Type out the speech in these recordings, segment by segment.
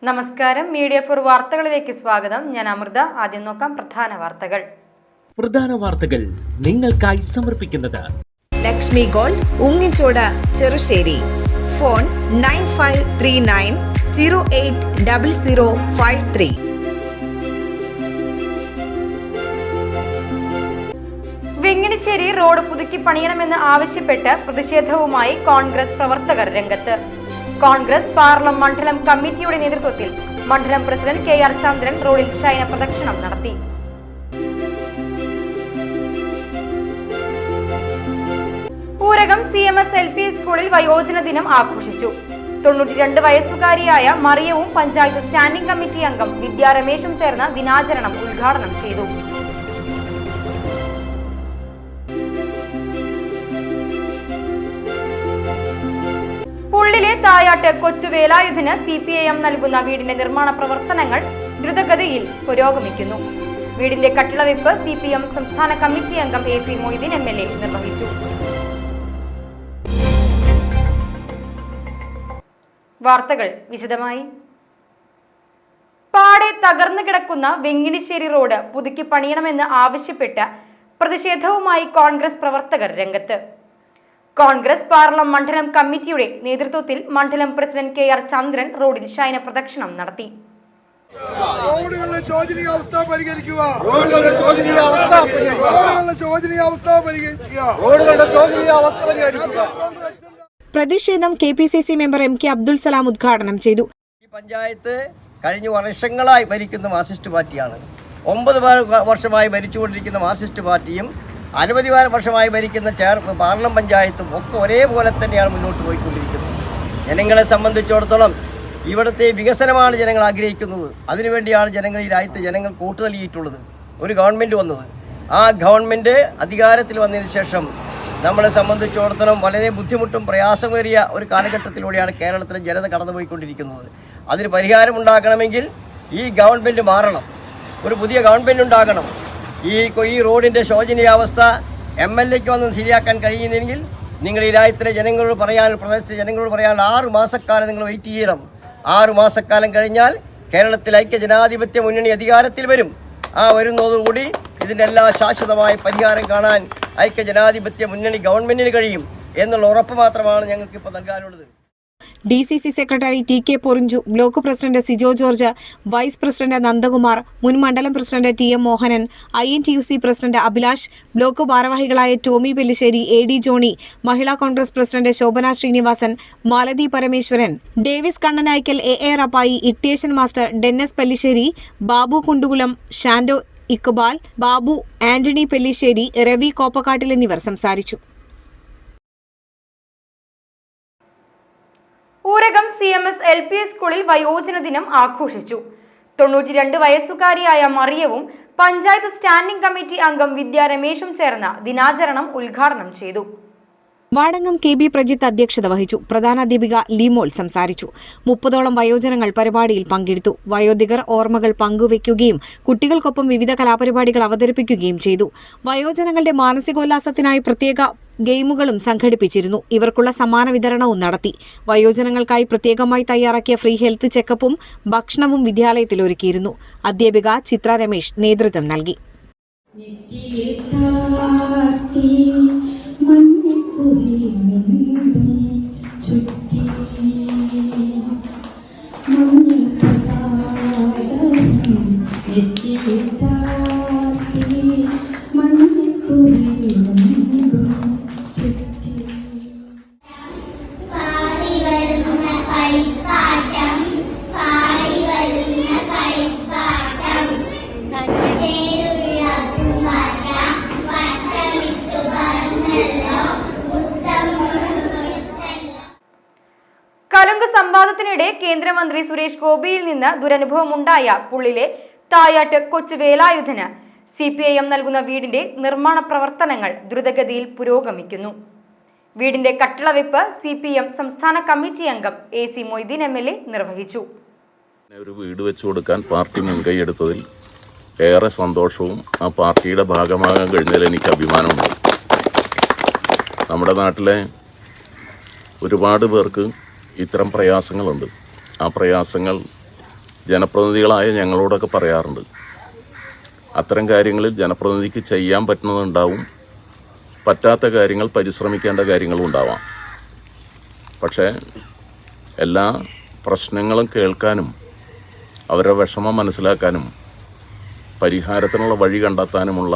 നമസ്കാരം, media for വാർത്തകളിലേക്ക് സ്വാഗതം. ഞാൻ അമൃത. ആദ്യം നോക്കാം പ്രധാന വാർത്തകൾ നിങ്ങൾക്കായി സമർപ്പിക്കുന്നത് Lakshmi Gold, Ungichode, Cherussery. Phone 9539080053. Venginissery road പുതുക്കി പണിയണമെന്ന് ആവശ്യപ്പെട്ട് പ്രതിഷേധവുമായി കോൺഗ്രസ് പ്രവർത്തകർ രംഗത്ത്. കോൺഗ്രസ് പാർലം മണ്ഡലം കമ്മിറ്റിയുടെ നേതൃത്വത്തിൽ മണ്ഡലം പ്രസിഡന്റ് KR ചന്ദ്രൻ റോഡിൽ ശയന പ്രദക്ഷിണം നടത്തി. ഊരകം CMS LP സ്കൂളിൽ വയോജന ദിനം ആഘോഷിച്ചു. 92 വയസ്സുകാരിയായ മറിയവും പഞ്ചായത്ത് സ്റ്റാൻഡിംഗ് കമ്മിറ്റി അംഗം വിദ്യാ രമേശും ചേർന്ന് ദിനാചരണം ഉദ്ഘാടനം ചെയ്തു. പുള്ളിലെ തായാട്ട് കൊച്ചുവേലായുധന് CPIM നൽകുന്ന വീടിന്റെ നിർമ്മാണ പ്രവർത്തനങ്ങൾ ദ്രുതഗതിയിൽ പുരോഗമിക്കുന്നു. വീടിന്റെ കട്ടിളവെപ്പ് CPM സംസ്ഥാന കമ്മിറ്റി അംഗം AC മൊയ്തീൻ MLA നിർവഹിച്ചു. വാർത്തകൾ വിശദമായി. പാടെ തകർന്നു കിടക്കുന്ന വെങ്ങിണിശ്ശേരി റോഡ് പുതുക്കി പണിയണമെന്ന് ആവശ്യപ്പെട്ട് പ്രതിഷേധവുമായി കോൺഗ്രസ് പ്രവർത്തകർ രംഗത്ത്. കോൺഗ്രസ് പാർലം മണ്ഡലം കമ്മിറ്റിയുടെ നേതൃത്വത്തിൽ മണ്ഡലം പ്രസിഡന്റ് KR ചന്ദ്രൻ റോഡിൽ ശയന പ്രദക്ഷിണം നടത്തി. റോഡുകളുടെ ശോചനീയാവസ്ഥ പരിഹരിക്കുക. പ്രതിഷേധം KPCC member MK Abdul Salam ഉദ്ഘാടനം ചെയ്തു. ഈ പഞ്ചായത്ത് കഴിഞ്ഞ വർഷങ്ങളായി ഭരിക്കുന്ന മാർക്സിസ്റ്റ് പാർട്ടിയാണ്. 9 വർഷമായി ഭരിച്ചുകൊണ്ടിരിക്കുന്ന മാർക്സിസ്റ്റ് പാർട്ടിയും 50 വർഷമായി ഭരിക്കുന്ന പാർലം പഞ്ചായത്തും ഒക്കെ ഒരേപോലെ തന്നെയാണ് മുന്നോട്ട് പോയിക്കൊണ്ടിരിക്കുന്നത്. ജനങ്ങളെ സംബന്ധിച്ചിടത്തോളം ഇവിടുത്തെ വികസനമാണ് ജനങ്ങൾ ആഗ്രഹിക്കുന്നത്. അതിനുവേണ്ടിയാണ് ജനങ്ങൾ ഈ രാജ്യത്തെ ജനങ്ങൾ വോട്ട് നൽകിയിട്ടുള്ളത്. ഒരു ഗവൺമെൻറ് വന്നത്, ആ ഗവൺമെൻറ് അധികാരത്തിൽ വന്നതിന് ശേഷം നമ്മളെ സംബന്ധിച്ചിടത്തോളം വളരെ ബുദ്ധിമുട്ടും പ്രയാസമേറിയ ഒരു കാലഘട്ടത്തിലൂടെയാണ് കേരളത്തിലെ ജനത കടന്നുപോയിക്കൊണ്ടിരിക്കുന്നത്. അതിന് പരിഹാരമുണ്ടാക്കണമെങ്കിൽ ഈ ഗവൺമെൻറ് മാറണം, ഒരു പുതിയ ഗവൺമെൻറ് ഉണ്ടാകണം. ഈ റോഡിൻ്റെ ശോചനീയാവസ്ഥ MLAക്ക് വന്ന് ശരിയാക്കാൻ കഴിയുന്നെങ്കിൽ നിങ്ങൾ ഈ രാജ്യത്തിലെ ജനങ്ങളോട് പ്രദേശത്തെ ജനങ്ങളോട് പറയാൻ 6 മാസക്കാലം നിങ്ങൾ വെയിറ്റ് ചെയ്യണം. 6 മാസക്കാലം കഴിഞ്ഞാൽ കേരളത്തിൽ ഐക്യജനാധിപത്യ മുന്നണി അധികാരത്തിൽ വരും. ആ വരുന്നതോടുകൂടി ഇതിൻ്റെ എല്ലാ ശാശ്വതമായ പരിഹാരം കാണാൻ ഐക്യജനാധിപത്യ മുന്നണി ഗവൺമെൻറ്റിന് കഴിയും എന്നുള്ള ഉറപ്പ് മാത്രമാണ് ഞങ്ങൾക്കിപ്പോൾ നൽകാനുള്ളത്. DCC secretary TK Porinju, block president Sijo George, vice president Nandakumar, മുൻ മണ്ഡലം president TM Mohanan, INTUC president Abhilash, block ഭാരവാഹികളായ Tommy Pellissery, AD Johnny, Mahila Congress president Shobhana Srinivasan, Malathi Parameswaran, Davis Kannanaickal, AA Rappai, Ittiyeshan master, Dennis Pellissery, Babu Kundukulam, Shando Iqbal, Babu, Antony Pellissery, Ravi Koppakkattil എന്നിവർ സംസാരിച്ചു. ഊരകം CMS LP സ്കൂളിൽ വയോജന ദിനം ആഘോഷിച്ചു. 92 വയസ്സുകാരിയായ മറിയവും പഞ്ചായത്ത് സ്റ്റാൻഡിംഗ് കമ്മിറ്റി അംഗം വിദ്യാ രമേശും ചേർന്ന് ദിനാചരണം ഉദ്ഘാടനം ചെയ്തു. വാടങ്ങം KB പ്രജിത്ത് അധ്യക്ഷത വഹിച്ചു. പ്രധാനാധ്യാപിക ലീമോൾ സംസാരിച്ചു. 30ഓളം വയോജനങ്ങൾ പരിപാടിയിൽ പങ്കെടുത്തു. വയോധികർ ഓർമ്മകൾ പങ്കുവയ്ക്കുകയും കുട്ടികൾക്കൊപ്പം വിവിധ കലാപരിപാടികൾ അവതരിപ്പിക്കുകയും ചെയ്തു. വയോജനങ്ങളുടെ മാനസികോല്ലാസത്തിനായി പ്രത്യേക ഗെയിമുകളും സംഘടിപ്പിച്ചിരുന്നു. ഇവർക്കുള്ള സമ്മാന വിതരണവും നടത്തി. വയോജനങ്ങൾക്കായി പ്രത്യേകമായി തയ്യാറാക്കിയ ഫ്രീ ഹെൽത്ത് ചെക്കപ്പും ഭക്ഷണവും വിദ്യാലയത്തിൽ ഒരുക്കിയിരുന്നു. അധ്യാപിക ചിത്ര രമേശ് നേതൃത്വം നൽകി. കലുങ്ക് സംവാദത്തിനിടെ കേന്ദ്രമന്ത്രി സുരേഷ് ഗോപിയിൽ നിന്ന് ദുരനുഭവമുണ്ടായ പുള്ളിലെ തായാട്ട് കൊച്ചുവേലായുധന് CPIM നൽകുന്ന വീടിന്റെ നിർമ്മാണ പ്രവർത്തനങ്ങൾ ദ്രുതഗതിയിൽ പുരോഗമിക്കുന്നു. വീടിന്റെ കട്ടിളവെപ്പ് CPM സംസ്ഥാന കമ്മിറ്റി അംഗം AC മൊയ്തീൻ MLA നിർവഹിച്ചു. ഒരു വീട് വെച്ചു കൊടുക്കാൻ പാർട്ടി മുൻകൈയെടുത്തതിൽ ഏറെ സന്തോഷവും ആ പാർട്ടിയുടെ ഭാഗമാകാൻ കഴിഞ്ഞതിൽ എനിക്ക് അഭിമാനമുണ്ട്. നമ്മുടെ നാട്ടിലെ ഒരുപാട് പേർക്ക് ഇത്തരം പ്രയാസങ്ങളുണ്ട്. ആ പ്രയാസങ്ങൾ ജനപ്രതിനിധികളായ ഞങ്ങളോടൊക്കെ പറയാറുണ്ട്. അത്തരം കാര്യങ്ങളിൽ ജനപ്രതിനിധിക്ക് ചെയ്യാൻ പറ്റുന്നതുണ്ടാവും, പറ്റാത്ത കാര്യങ്ങൾ പരിശ്രമിക്കേണ്ട കാര്യങ്ങളും ഉണ്ടാവാം. പക്ഷേ എല്ലാ പ്രശ്നങ്ങളും കേൾക്കാനും അവരുടെ വിഷമം മനസ്സിലാക്കാനും പരിഹാരത്തിനുള്ള വഴി കണ്ടെത്താനുമുള്ള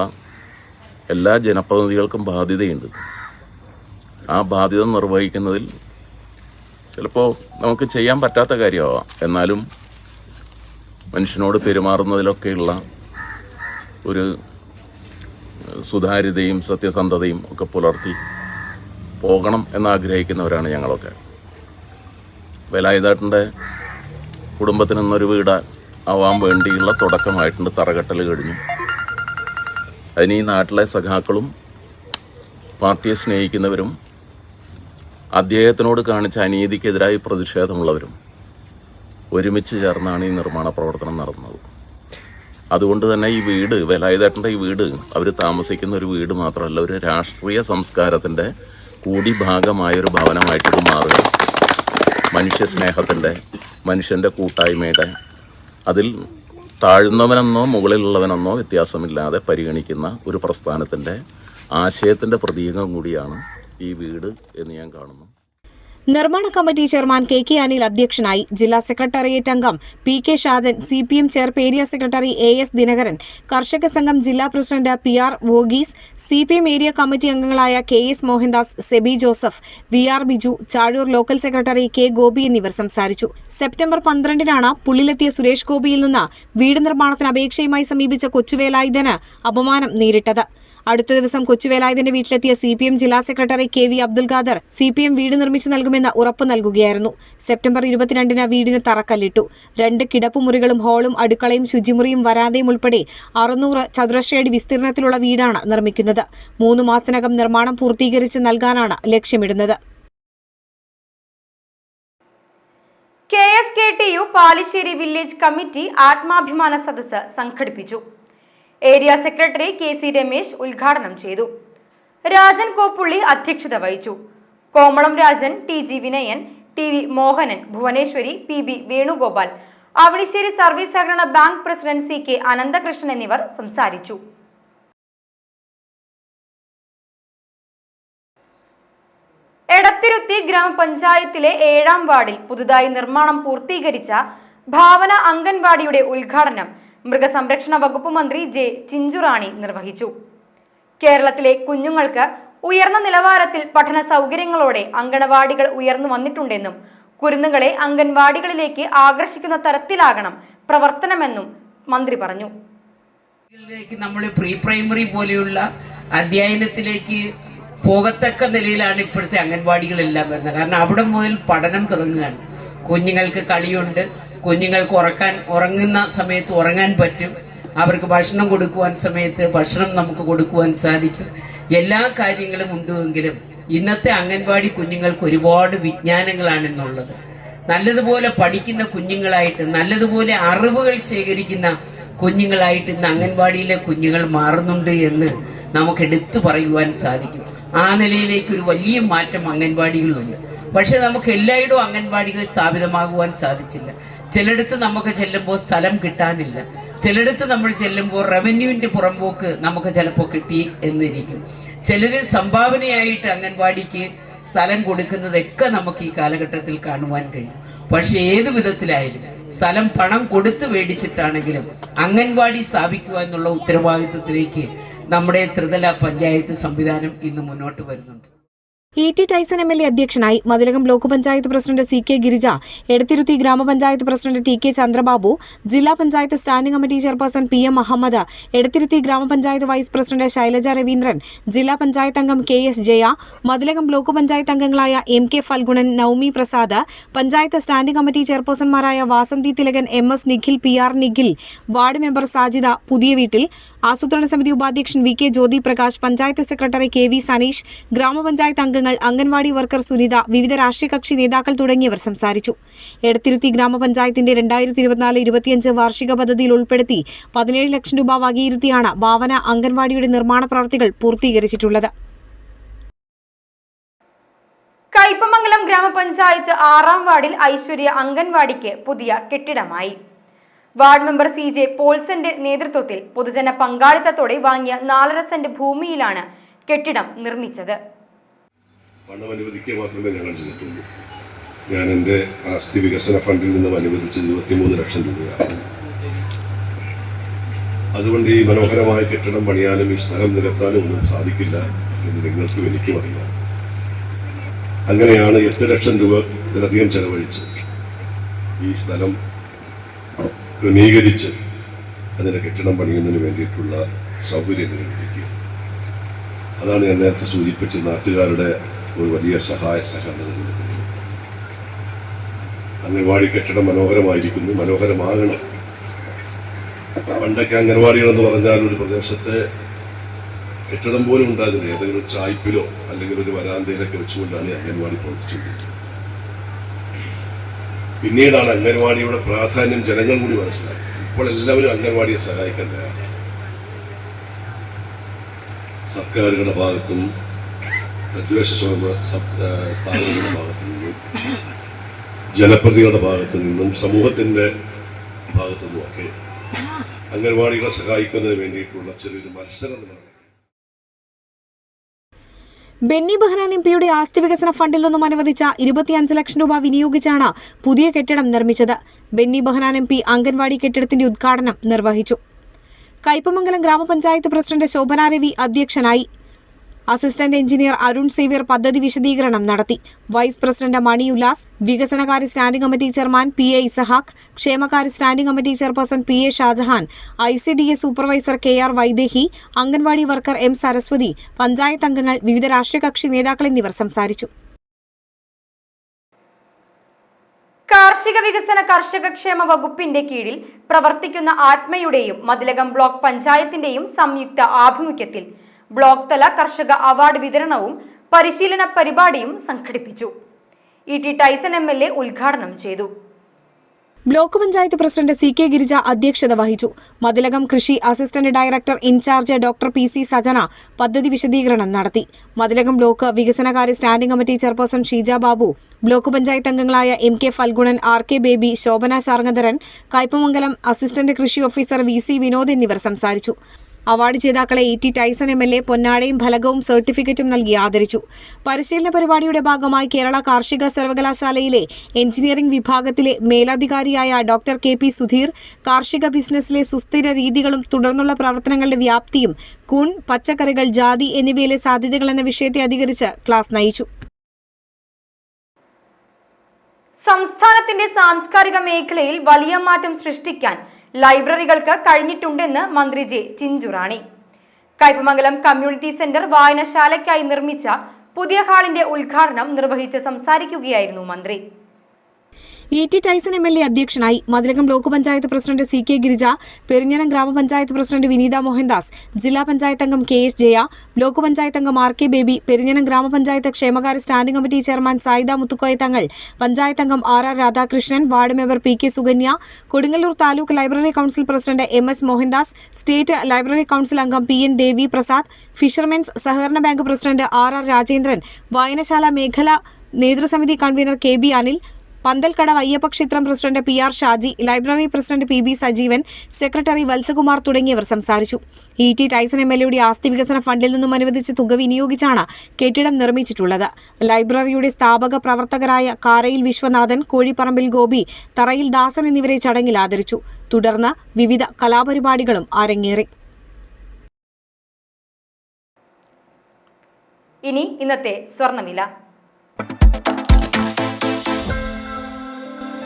എല്ലാ ജനപ്രതിനിധികൾക്കും ബാധ്യതയുണ്ട്. ആ ബാധ്യത നിർവഹിക്കുന്നതിൽ ചിലപ്പോൾ നമുക്ക് ചെയ്യാൻ പറ്റാത്ത കാര്യമാവാം. എന്നാലും മനുഷ്യനോട് പെരുമാറുന്നതിലൊക്കെയുള്ള ഒരു സുതാര്യതയും സത്യസന്ധതയും ഒക്കെ പുലർത്തി പോകണം എന്നാഗ്രഹിക്കുന്നവരാണ് ഞങ്ങളൊക്കെ. വേലായുധേട്ടൻ്റെ കുടുംബത്തിന് ഇന്നൊരു വീട് ആവാൻ വേണ്ടിയുള്ള തുടക്കമായിട്ടുണ്ട്. തറകെട്ടൽ കഴിഞ്ഞു. അതിന് ഈ നാട്ടിലെ സഖാക്കളും പാർട്ടിയെ സ്നേഹിക്കുന്നവരും അദ്ദേഹത്തിനോട് കാണിച്ച അനീതിക്കെതിരായി പ്രതിഷേധമുള്ളവരും ഒരുമിച്ച് ചേർന്നാണ് ഈ നിർമ്മാണ പ്രവർത്തനം നടന്നത്. അതുകൊണ്ട് തന്നെ ഈ വീട്, വേലായുധേട്ടൻ്റെ ഈ വീട്, അവർ താമസിക്കുന്ന ഒരു വീട് മാത്രമല്ല, ഒരു രാഷ്ട്രീയ സംസ്കാരത്തിൻ്റെ കൂടി ഭാഗമായൊരു ഭവനമായിട്ടിത് മാറുക. മനുഷ്യ സ്നേഹത്തിൻ്റെ, മനുഷ്യൻ്റെ കൂട്ടായ്മയുടെ, അതിൽ താഴ്ന്നവനെന്നോ മുകളിലുള്ളവനെന്നോ വ്യത്യാസമില്ലാതെ പരിഗണിക്കുന്ന ഒരു പ്രസ്ഥാനത്തിൻ്റെ ആശയത്തിൻ്റെ പ്രതീകം കൂടിയാണ് ഈ വീട് എന്ന് ഞാൻ കാണുന്നു. നിർമ്മാണ കമ്മിറ്റി ചെയർമാൻ കെ അനിൽ അധ്യക്ഷനായി. ജില്ലാ സെക്രട്ടേറിയറ്റ് അംഗം PK ഷാജൻ, CPM ചെയർ ഏരിയ സെക്രട്ടറി AS ദിനകരൻ, കർഷക സംഘം ജില്ലാ പ്രസിഡന്റ് PR വോഗീസ്, CPM ഏരിയ കമ്മിറ്റി അംഗങ്ങളായ KS Mohandas, Seby Joseph, VR Biju, Chazhoor local secretary K Gopi എന്നിവർ സംസാരിച്ചു. സെപ്റ്റംബർ 12-നാണ് പുള്ളിലെത്തിയ സുരേഷ് ഗോപിയിൽ നിന്ന് വീട് നിർമ്മാണത്തിന് അപേക്ഷയുമായി സമീപിച്ച കൊച്ചുവേലായുധന് അപമാനം നേരിട്ടത്. അടുത്ത ദിവസം കൊച്ചുവേലായുധന്റെ വീട്ടിലെത്തിയ CPM ജില്ലാ secretary KV Abdul Khader CPM വീട് നിർമ്മിച്ചു നൽകുമെന്ന് ഉറപ്പ് നൽകുകയായിരുന്നു. സെപ്റ്റംബർ 22-ന് വീടിന് തറക്കല്ലിട്ടു. 2 കിടപ്പുമുറികളും ഹാളും അടുക്കളയും ശുചിമുറിയും വരാന്തയും ഉൾപ്പെടെ 600 ചതുരശ്രയടി വിസ്തീർണത്തിലുള്ള വീടാണ് നിർമ്മിക്കുന്നത്. 3 മാസത്തിനകം നിർമ്മാണം പൂർത്തീകരിച്ച് നൽകാനാണ് ലക്ഷ്യമിടുന്നത്. KSKTU പാലിശ്ശേരി വില്ലേജ് കമ്മിറ്റി ആത്മാഭിമാന സദസ്സ് സംഘടിപ്പിച്ചു. ഏരിയ സെക്രട്ടറി KC രമേശ് ഉദ്ഘാടനം ചെയ്തു. രാജൻ കോപ്പുള്ളി അധ്യക്ഷത വഹിച്ചു. Komalam Rajan, TG Vinayan, TV Mohanan, Bhuvaneswari, PB Venugopal, Avanissery service സഹകരണ ബാങ്ക് പ്രസിഡന്റ് CK അനന്തകൃഷ്ണൻ എന്നിവർ സംസാരിച്ചു. എടത്തിരുത്തി ഗ്രാമപഞ്ചായത്തിലെ 7-ാം വാർഡിൽ പുതുതായി നിർമ്മാണം പൂർത്തീകരിച്ച ഭാവന അംഗൻവാടിയുടെ ഉദ്ഘാടനം മൃഗസംരക്ഷണ വകുപ്പ് മന്ത്രി J ചിഞ്ചുറാണി നിർവഹിച്ചു. കേരളത്തിലെ കുഞ്ഞുങ്ങൾക്ക് ഉയർന്ന നിലവാരത്തിൽ പഠന സൗകര്യങ്ങളോടെ അംഗനവാടികൾ ഉയർന്നു വന്നിട്ടുണ്ടെന്നും കുരുന്നുകളെ അംഗൻവാടികളിലേക്ക് ആകർഷിക്കുന്ന തരത്തിലാകണം പ്രവർത്തനമെന്നും മന്ത്രി പറഞ്ഞു. നമ്മൾ പ്രീ പ്രൈമറി പോലെയുള്ള അധ്യയനത്തിലേക്ക് പോകത്തക്ക നിലയിലാണ് ഇപ്പോഴത്തെ അംഗൻവാടികളെല്ലാം വരുന്നത്. കാരണം അവിടെ മുതൽ പഠനം തുടങ്ങുകയാണ്. കുഞ്ഞുങ്ങൾക്ക് കളിയുണ്ട്, കുഞ്ഞുങ്ങൾക്ക് ഉറങ്ങുന്ന സമയത്ത് ഉറങ്ങാൻ പറ്റും, അവർക്ക് ഭക്ഷണം കൊടുക്കുവാൻ സമയത്ത് ഭക്ഷണം നമുക്ക് കൊടുക്കുവാൻ സാധിക്കും. എല്ലാ കാര്യങ്ങളും ഉണ്ടെങ്കിലും ഇന്നത്തെ അംഗൻവാടി കുഞ്ഞുങ്ങൾക്ക് ഒരുപാട് വിജ്ഞാനങ്ങളാണെന്നുള്ളത്. നല്ലതുപോലെ പഠിക്കുന്ന കുഞ്ഞുങ്ങളായിട്ട്, നല്ലതുപോലെ അറിവുകൾ ശേഖരിക്കുന്ന കുഞ്ഞുങ്ങളായിട്ട് ഇന്ന് അംഗൻവാടിയിലെ കുഞ്ഞുങ്ങൾ മാറുന്നുണ്ട് എന്ന് നമുക്ക് എടുത്തു പറയുവാൻ സാധിക്കും. ആ നിലയിലേക്ക് ഒരു വലിയ മാറ്റം അംഗൻവാടികളിലുണ്ട്. പക്ഷെ നമുക്ക് എല്ലായിടവും അംഗൻവാടികൾ സ്ഥാപിതമാകുവാൻ സാധിച്ചില്ല. ചിലയിടത്ത് നമുക്ക് ചെല്ലുമ്പോൾ സ്ഥലം കിട്ടാനില്ല, ചിലയിടത്ത് നമ്മൾ ചെല്ലുമ്പോൾ റവന്യൂവിന്റെ പുറമ്പോക്ക് നമുക്ക് ചിലപ്പോൾ കിട്ടി എന്നിരിക്കും. ചിലര് സംഭാവനയായിട്ട് അംഗൻവാടിക്ക് സ്ഥലം കൊടുക്കുന്നതൊക്കെ നമുക്ക് ഈ കാലഘട്ടത്തിൽ കാണുവാൻ കഴിയും. പക്ഷെ ഏതു വിധത്തിലായാലും സ്ഥലം പണം കൊടുത്ത് മേടിച്ചിട്ടാണെങ്കിലും അംഗൻവാടി സ്ഥാപിക്കുക എന്നുള്ള ഉത്തരവാദിത്വത്തിലേക്ക് നമ്മുടെ ത്രിതല പഞ്ചായത്ത് സംവിധാനം ഇന്ന് മുന്നോട്ട് വരുന്നുണ്ട്. ET ടൈസൺ MLA അധ്യക്ഷനായി. Mathilakam block panchayat president CK Girija, Edathiruthi grama panchayat president TK Chandrababu, ജില്ലാ panchayat standing committee chairperson PM Ahammed, Edathiruthi grama panchayat vice president Shailaja Raveendran, ജില്ലാ പഞ്ചായത്ത് അംഗം KS ജയ, മതിലകം ബ്ലോക്ക് പഞ്ചായത്ത് അംഗങ്ങളായ MK Phalgunan, Naomi Prasad, panchayat standing committee ചെയർപേഴ്സൺമാരായ Vasanthi Thilakan, MS Nikhil, PR Nikhil, ward member Sajida Puthiya Veettil, ആസൂത്രണ സമിതി ഉപാധ്യക്ഷൻ VK Jyothi Prakash, panchayat secretary KV Saneesh, grama panchayat അംഗങ്ങൾ, അംഗൻവാടി വർക്കർ സുനിത, വിവിധ രാഷ്ട്രീയ കക്ഷി നേതാക്കൾ തുടങ്ങിയവർ സംസാരിച്ചു. എടത്തിരുത്തി ഗ്രാമപഞ്ചായത്തിന്റെ 2024-25 വാർഷിക പദ്ധതിയിൽ ഉൾപ്പെടുത്തി 17 ലക്ഷം രൂപ വകയിരുത്തിയാണ് ഭാവന അംഗൻവാടിയുടെ നിർമ്മാണ പ്രവൃത്തികൾ പൂർത്തീകരിച്ചിട്ടുള്ളത്. കയ്പമംഗലം ഗ്രാമപഞ്ചായത്ത് 6-ാം വാർഡിൽ ഐശ്വര്യ അംഗൻവാടിക്ക് പുതിയ കെട്ടിടമായി. വാർഡ് മെമ്പർ CJ പോൾസന്റെ നേതൃത്വത്തിൽ പൊതുജന പങ്കാളിത്തത്തോടെ വാങ്ങിയ 4.5 സെന്റ് ഭൂമിയിലാണ് കെട്ടിടം നിർമ്മിച്ചത്. പണം അനുവദിക്കുക മാത്രമേ ഞങ്ങൾ ചെയ്തിട്ടുള്ളൂ. ഞാൻ എൻ്റെ ആസ്തി വികസന ഫണ്ടിൽ നിന്നും അനുവദിച്ചത് 23 ലക്ഷം രൂപയാണ്. അതുകൊണ്ട് ഈ മനോഹരമായ കെട്ടിടം പണിയാനും ഈ സ്ഥലം നികത്താനും ഒന്നും സാധിക്കില്ല എന്ന് നിങ്ങൾക്കും എനിക്കും അറിയാം. അങ്ങനെയാണ് 8 ലക്ഷം രൂപ ഇതിലധികം ചെലവഴിച്ച് ഈ സ്ഥലം ക്രമീകരിച്ച് അതിൻ്റെ കെട്ടിടം പണിയുന്നതിന് വേണ്ടിയിട്ടുള്ള സൗകര്യം നിർമ്മിക്കുക. അതാണ് ഞാൻ നേരത്തെ സൂചിപ്പിച്ച നാട്ടുകാരുടെ ഒരു വലിയ സഹായ സഹകരണം. അംഗൻവാടി കെട്ടിടം മനോഹരമായിരിക്കുന്നു, മനോഹരമാകണം. പണ്ടൊക്കെ അംഗൻവാടികളെന്ന് പറഞ്ഞാൽ ഒരു പ്രദേശത്തെ കെട്ടിടം പോലും ഉണ്ടാകുന്നില്ല. ഏതെങ്കിലും ഒരു ചായ്പിലോ അല്ലെങ്കിൽ ഒരു വരാന്തയിലൊക്കെ വെച്ചുകൊണ്ടാണ് അംഗൻവാടി പ്രവർത്തിച്ചിരുന്നത്. പിന്നീടാണ് അംഗൻവാടിയുടെ പ്രാധാന്യം ജനങ്ങൾ കൂടി മനസ്സിലാക്കി. ഇപ്പോൾ എല്ലാവരും അംഗൻവാടിയെ സഹായിക്കാൻ തയ്യാറാണ്. സർക്കാരുകളുടെ ഭാഗത്തും തദ്ദേശ സ്ഥാപനങ്ങളുടെ ഭാഗത്തു നിന്നും ജനപ്രതിനിധികളുടെ ഭാഗത്തു നിന്നും സമൂഹത്തിന്റെ ഭാഗത്തു നിന്നുമൊക്കെ അംഗൻവാടികളെ സഹായിക്കുന്നതിന് വേണ്ടിയിട്ടുള്ള ചെറിയൊരു മത്സരം നടന്നു. ബെന്നി ബെഹനാൻ MPയുടെ ആസ്തി വികസന ഫണ്ടിൽ നിന്നും അനുവദിച്ച 25 ലക്ഷം രൂപ വിനിയോഗിച്ചാണ് പുതിയ കെട്ടിടം നിർമ്മിച്ചത്. ബെന്നി ബെഹനാൻ MP അംഗൻവാടി കെട്ടിടത്തിന്റെ ഉദ്ഘാടനം നിർവഹിച്ചു. കയ്പമംഗലം ഗ്രാമപഞ്ചായത്ത് പ്രസിഡന്റ് ശോഭന രവി അധ്യക്ഷനായി. അസിസ്റ്റന്റ് എഞ്ചിനീയർ അരുൺ സേവ്യർ പദ്ധതി വിശദീകരണം നടത്തി. വൈസ് പ്രസിഡന്റ് മണി ഉല്ലാസ്, വികസനകാര്യ standing committee chairman PA Isahaq, ക്ഷേമകാര്യ standing committee chairperson PA Shajahan, ICDA supervisor KR Vaidehi, anganwadi worker M Saraswathi, panchayat അംഗങ്ങൾ, വിവിധ രാഷ്ട്രീയ കക്ഷി നേതാക്കൾ എന്നിവർ സംസാരിച്ചു. കാർഷിക വികസന കർഷകക്ഷേമ വകുപ്പിന്റെ കീഴിൽ പ്രവർത്തിക്കുന്ന ആത്മയുടെയും മതിലകം ബ്ലോക്ക് പഞ്ചായത്തിന്റെയും സംയുക്ത ആഭിമുഖ്യത്തിൽ ബ്ലോക്ക് തല കർഷക അവാർഡ് വിതരണവും പരിശീലന പരിപാടിയും സംഘടിപ്പിച്ചു. ET ടൈസൺ MLA ഉദ്ഘാടനം ചെയ്തു. Block panchayat president CK Girija അധ്യക്ഷത വഹിച്ചു. മതിലകം കൃഷി assistant director in charge doctor PC Sajana പദ്ധതി വിശദീകരണം നടത്തി. മതിലകം ബ്ലോക്ക് വികസനകാര്യ standing committee chairperson Sheeja Babu, block panchayat അംഗങ്ങളായ MK Phalgunan, RK Baby, Shobhana Sharngadharan, Kaipamangalam assistant കൃഷി ഓഫീസർ VC വിനോദ് എന്നിവർ സംസാരിച്ചു. അവാർഡ് ജേതാക്കളെ ET ടൈസൺ MLA പൊന്നാടയും ഫലകവും സർട്ടിഫിക്കറ്റും നൽകി ആദരിച്ചു. പരിശീലന പരിപാടിയുടെ ഭാഗമായി കേരള കാർഷിക സർവകലാശാലയിലെ എഞ്ചിനീയറിംഗ് വിഭാഗത്തിലെ മേലധികാരിയായ ഡോക്ടർ KP സുധീർ കാർഷിക ബിസിനസ്സിലെ സുസ്ഥിര രീതികളും തുടർന്നുള്ള പ്രവർത്തനങ്ങളുടെ വ്യാപ്തിയും കൂൺ, പച്ചക്കറികൾ, ജാതി എന്നിവയിലെ സാധ്യതകൾ എന്ന വിഷയത്തെ അധികരിച്ച് ക്ലാസ് നയിച്ചു. സംസ്ഥാനത്തിന്റെ സാംസ്കാരിക മേഖലയിൽ വലിയ മാറ്റം സൃഷ്ടിക്കാൻ ലൈബ്രറികൾക്ക് കഴിഞ്ഞിട്ടുണ്ടെന്ന് മന്ത്രി J Chinchurani. Kaipamangalam community centre വായനശാലയ്ക്കായി നിർമ്മിച്ച പുതിയ ഹാളിന്റെ ഉദ്ഘാടനം നിർവഹിച്ച് സംസാരിക്കുകയായിരുന്നു മന്ത്രി. ET ടൈസൺ MLA അധ്യക്ഷനായി. Mathilakam block panchayat president CK Girija, Perinjanam ഗ്രാമപഞ്ചായത്ത് പ്രസിഡന്റ് വിനീത മോഹൻദാസ്, ജില്ലാ പഞ്ചായത്ത് അംഗം KS ജയ, ബ്ലോക്ക് പഞ്ചായത്ത് അംഗം RK ബേബി, പെരിഞ്ഞനം ഗ്രാമപഞ്ചായത്ത് ക്ഷേമകാര്യ standing committee chairman Sayida Muthukoya Thangal, panchayat അംഗം RR Radhakrishnan, ward member PK Sukanya, Kodungallur taluk library council president MS Mohandas, state library council അംഗം PN ദേവി പ്രസാദ്, ഫിഷർമെൻസ് സഹകരണ ബാങ്ക് പ്രസിഡന്റ് RR രാജേന്ദ്രൻ, വായനശാല മേഖല നേതൃസമിതി കൺവീനർ KB അനിൽ, പന്തൽക്കടവ് അയ്യപ്പ ക്ഷേത്രം president PR Shaji, library president PB Sajeevan, secretary Valsakumar തുടങ്ങിയവർ സംസാരിച്ചു. ET ടൈസൺ MLAയുടെ ആസ്തി വികസന ഫണ്ടിൽ നിന്നും അനുവദിച്ച തുക വിനിയോഗിച്ചാണ് കെട്ടിടം നിർമ്മിച്ചിട്ടുള്ളത്. ലൈബ്രറിയുടെ സ്ഥാപക പ്രവർത്തകരായ കാരയിൽ വിശ്വനാഥൻ, കോഴിപ്പറമ്പിൽ ഗോപി, തറയിൽ ദാസൻ എന്നിവരെ ചടങ്ങിൽ ആദരിച്ചു. തുടർന്ന് വിവിധ കലാപരിപാടികളും അരങ്ങേറി. ഇനി ഇന്നത്തെ സ്വർണ്ണവില.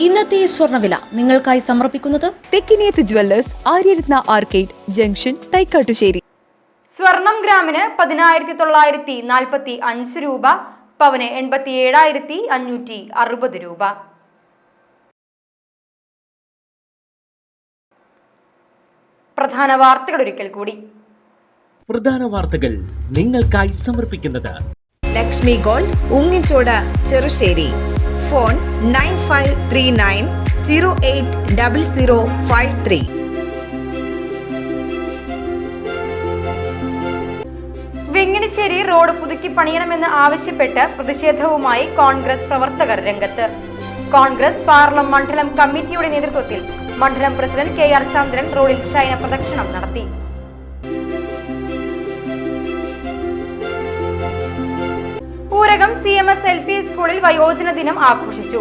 ഇന്നത്തെ സ്വർണ്ണവില നിങ്ങൾക്കായി സമർപ്പിക്കുന്നത് Thekkiniyath jewellers, Aryaratna arcade junction, Thaikkattussery. സ്വർണം ഗ്രാമിന് 10,945 രൂപ, പവന് 87,560 രൂപ. പ്രധാന വാർത്തകൾ ഒരിക്കൽ കൂടി. പ്രധാന വാർത്തകൾ നിങ്ങൾക്കായി സമർപ്പിക്കുന്നത് Lakshmi Gold, Ungichode, Cherussery. Phone 9539080053. Venganissery road പുതുക്കി പണിയണമെന്ന് ആവശ്യപ്പെട്ട് പ്രതിഷേധവുമായി കോൺഗ്രസ് പ്രവർത്തകർ രംഗത്ത്. കോൺഗ്രസ് പാർലം മണ്ഡലം കമ്മിറ്റിയുടെ നേതൃത്വത്തിൽ മണ്ഡലം പ്രസിഡന്റ് KR ചന്ദ്രൻ റോഡിൽ ശയന പ്രദക്ഷിണം നടത്തി. ഊരകം CMS LP സ്കൂളിൽ വയോജന ദിനം ആഘോഷിച്ചു.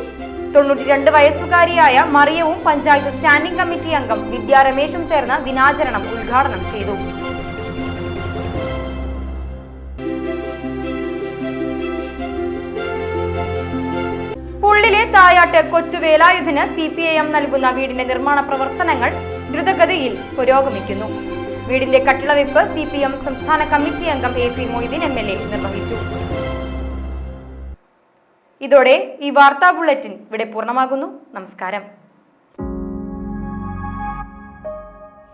92 വയസ്സുകാരിയായ മറിയവും പഞ്ചായത്ത് സ്റ്റാൻഡിംഗ് കമ്മിറ്റി അംഗം വിദ്യാ രമേശും ചേർന്ന് ദിനാചരണം ഉദ്ഘാടനം ചെയ്തു. പുള്ളിലെ തായാട്ട് കൊച്ചുവേലായുധന് CPIM നൽകുന്ന വീടിന്റെ നിർമ്മാണ പ്രവർത്തനങ്ങൾ ദ്രുതഗതിയിൽ പുരോഗമിക്കുന്നു. വീടിന്റെ കട്ടിളവെപ്പ് CPM സംസ്ഥാന കമ്മിറ്റി അംഗം AC മൊയ്തീൻ MLA നിർവഹിച്ചു. ഇതോടെ ഈ വാർത്താ ബുള്ളറ്റിൻ ഇവിടെ പൂർണ്ണമാകുന്നു. നമസ്കാരം.